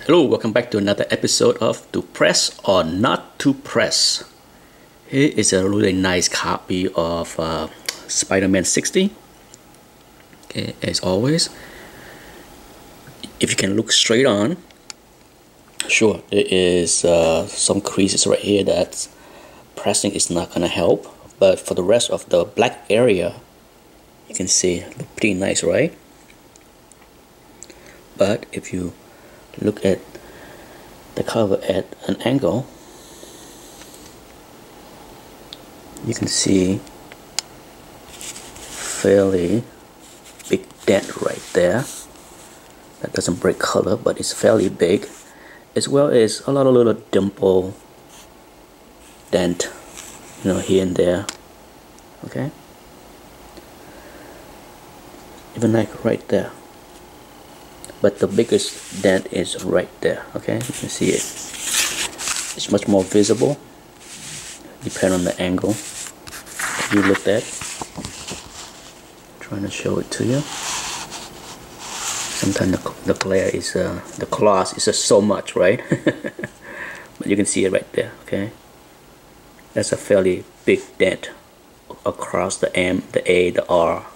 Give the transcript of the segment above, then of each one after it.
Hello, welcome back to another episode of To Press or Not to Press. Here is a really nice copy of Spider-Man 60. Okay, as always, if you can look straight on, sure, there is some creases right here that pressing is not going to help. But for the rest of the black area, you can see look pretty nice, right? But if you look at the cover at an angle, you can see fairly big dent right there. That doesn't break color, but it's fairly big, as well as a lot of little dimple dent, here and there. Okay, even like right there. But the biggest dent is right there. Okay, you can see it. It's much more visible depending on the angle that you looked at. I'm trying to show it to you. Sometimes the glare is the gloss is just so much, right? But you can see it right there. Okay, that's a fairly big dent across the M, the A, the R.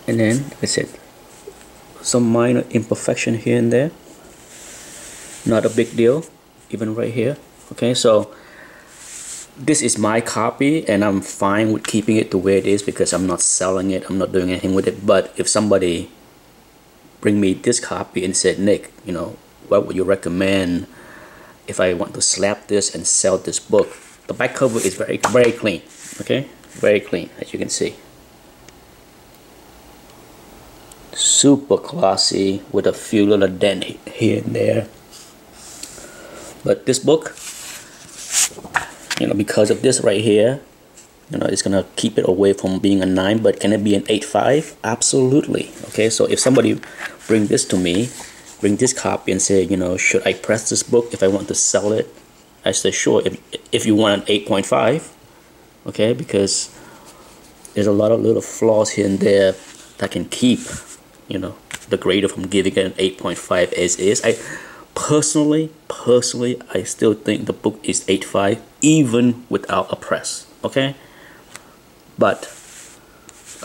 And then, like I said, some minor imperfection here and there. Not a big deal, even right here. Okay, so this is my copy, and I'm fine with keeping it the way it is because I'm not selling it. I'm not doing anything with it. But if somebody bring me this copy and said, Nick, what would you recommend if I want to slap this and sell this book? The back cover is very, very clean. Okay, very clean, as you can see. Super glossy with a few little dent here and there. But this book, because of this right here, it's gonna keep it away from being a 9. But can it be an 8.5? Absolutely. Okay, so if somebody bring this copy and say, should I press this book if I want to sell it? I say sure. If you want an 8.5, okay, because there's a lot of little flaws here and there that can keep the grader from giving it an 8.5 as is. I personally, I still think the book is 8.5 even without a press. Okay, but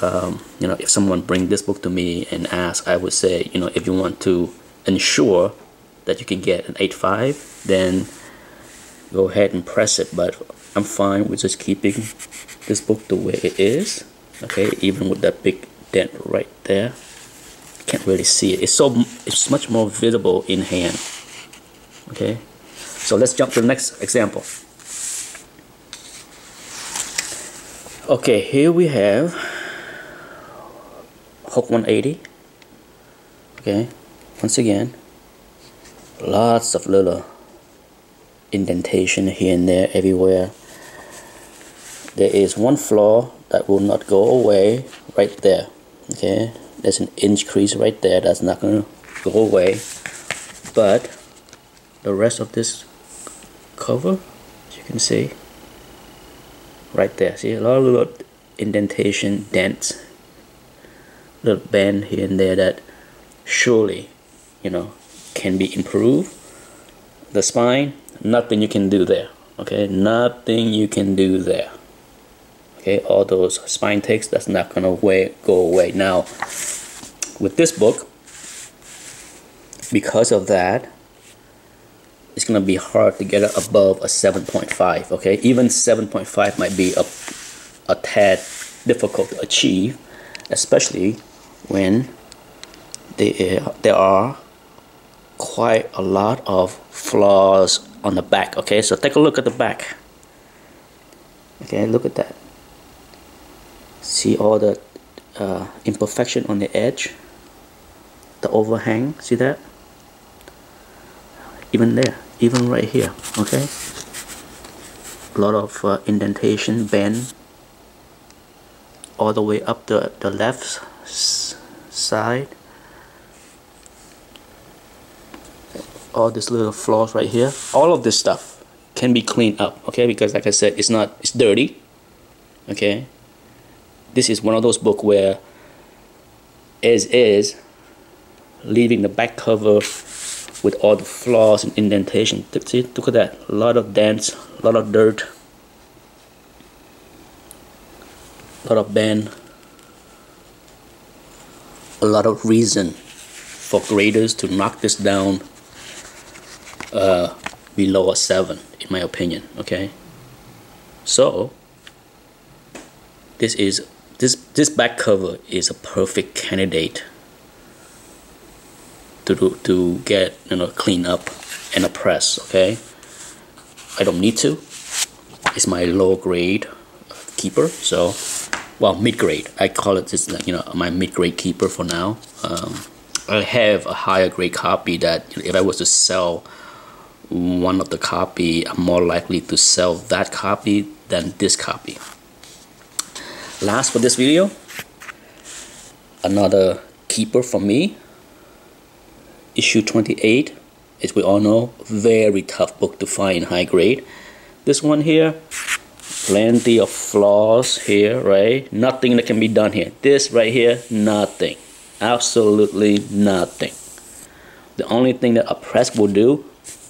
if someone bring this book to me and ask, I would say, if you want to ensure that you can get an 8.5, then go ahead and press it. But I'm fine with just keeping this book the way it is. Okay, even with that big dent right there. Can't really see it. It's much more visible in hand. Okay, so let's jump to the next example. Okay, here we have Hulk 180. Okay, once again, lots of little indentation here and there everywhere. There is one flaw that will not go away right there. Okay, there's an inch crease right there that's not going to go away. But the rest of this cover, as you can see, right there, see a lot of little indentation, dents, little bend here and there that surely, can be improved. The spine, nothing you can do there. Okay, nothing you can do there. Okay, all those spine takes, that's not gonna go away. Now, with this book, because of that, it's gonna be hard to get it above a 7.5. Okay, even 7.5 might be a tad difficult to achieve, especially when there are quite a lot of flaws on the back. Okay, so take a look at the back. Okay, look at that. See all the imperfection on the edge, the overhang, see that? Even there, even right here, okay? A lot of indentation, bend, all the way up the left side. All these little flaws right here. All of this stuff can be cleaned up, okay? Because like I said, it's dirty, okay? This is one of those books where as is, leaving the back cover with all the flaws and indentation. See, look at that, a lot of dents, a lot of dirt, a lot of bend, a lot of reason for graders to knock this down below a 7, in my opinion. Okay, so this back cover is a perfect candidate to get, clean up and a press. Okay, I don't need to. It's my low grade keeper, so, well, mid grade. I call it this, my mid grade keeper for now. I have a higher grade copy that if I was to sell one of the copy, I'm more likely to sell that copy than this copy. Last for this video, another keeper from me. Issue 28, as we all know, very tough book to find in high grade. This one here, plenty of flaws here, right? Nothing that can be done here. This right here, nothing. Absolutely nothing. The only thing that a press will do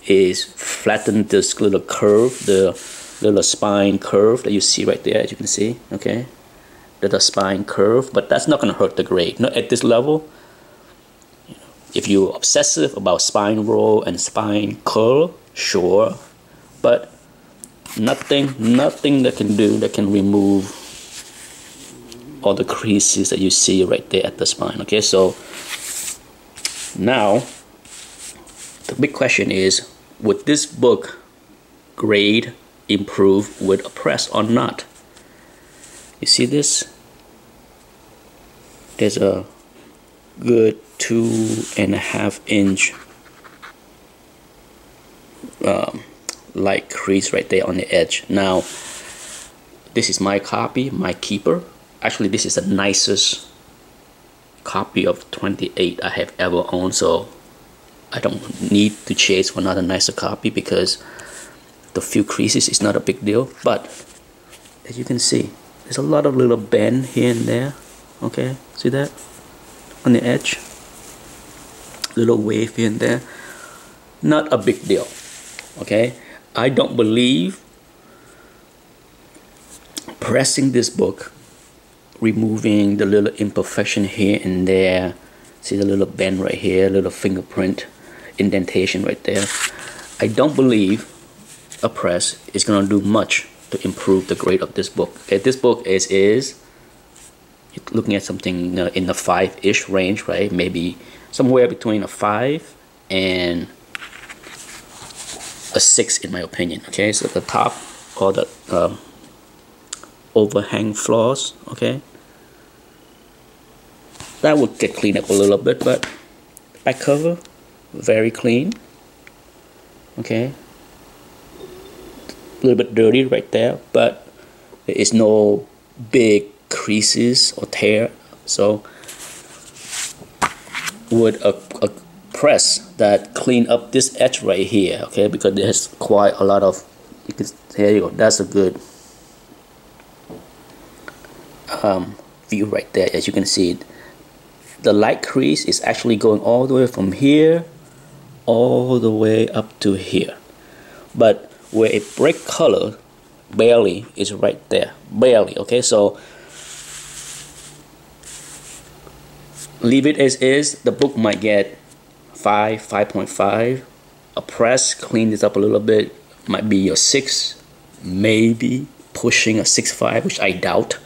is flatten this little curve, the little spine curve that you see right there, as you can see, okay? The spine curve, but that's not going to hurt the grade. Not at this level. If you're obsessive about spine roll and spine curl, sure, but nothing that can remove all the creases that you see right there at the spine. Okay, so now the big question is, would this book grade improve with a press or not? You see this? There's a good 2.5 inch light crease right there on the edge. Now, this is my copy, my keeper. Actually, this is the nicest copy of 28 I have ever owned, so I don't need to chase for another nicer copy because the few creases is not a big deal. But as you can see, there's a lot of little bend here and there. Okay, see that on the edge, little wave here and there, not a big deal. Okay, I don't believe pressing this book, removing the little imperfection here and there, see the little bend right here, little fingerprint indentation right there, I don't believe a press is gonna do much to improve the grade of this book. Okay, this book is you're looking at something in the 5-ish range, right? Maybe somewhere between a 5 and a 6 in my opinion. Okay, so the top, or the overhang flaws, okay, that would get cleaned up a little bit, but back cover, very clean. Okay, a little bit dirty right there, but there is no big creases or tear. So would a press that clean up this edge right here, okay, because there's quite a lot of, there you go, that's a good view right there. As you can see, the light crease is actually going all the way from here all the way up to here, but where it break color barely is right there, barely. Okay, so leave it as is. The book might get 5.5. A press, clean this up a little bit, might be your 6, maybe pushing a 6.5, which I doubt.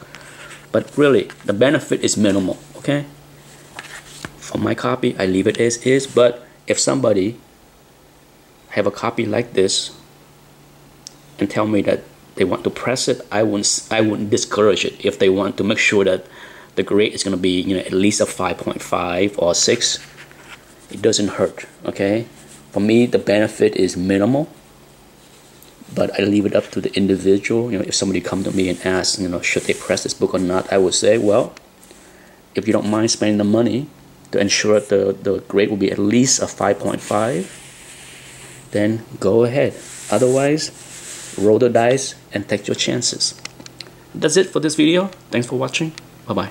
But really, the benefit is minimal. Okay, for my copy, I leave it as is. But if somebody have a copy like this and tell me that they want to press it, I wouldn't discourage it. If they want to make sure that the grade is going to be, at least a 5.5 or 6, it doesn't hurt. Okay, for me the benefit is minimal, but I leave it up to the individual. If somebody come to me and ask, should they press this book or not, I would say, well, if you don't mind spending the money to ensure the grade will be at least a 5.5, then go ahead. Otherwise, roll the dice and take your chances. That's it for this video. Thanks for watching. Bye bye.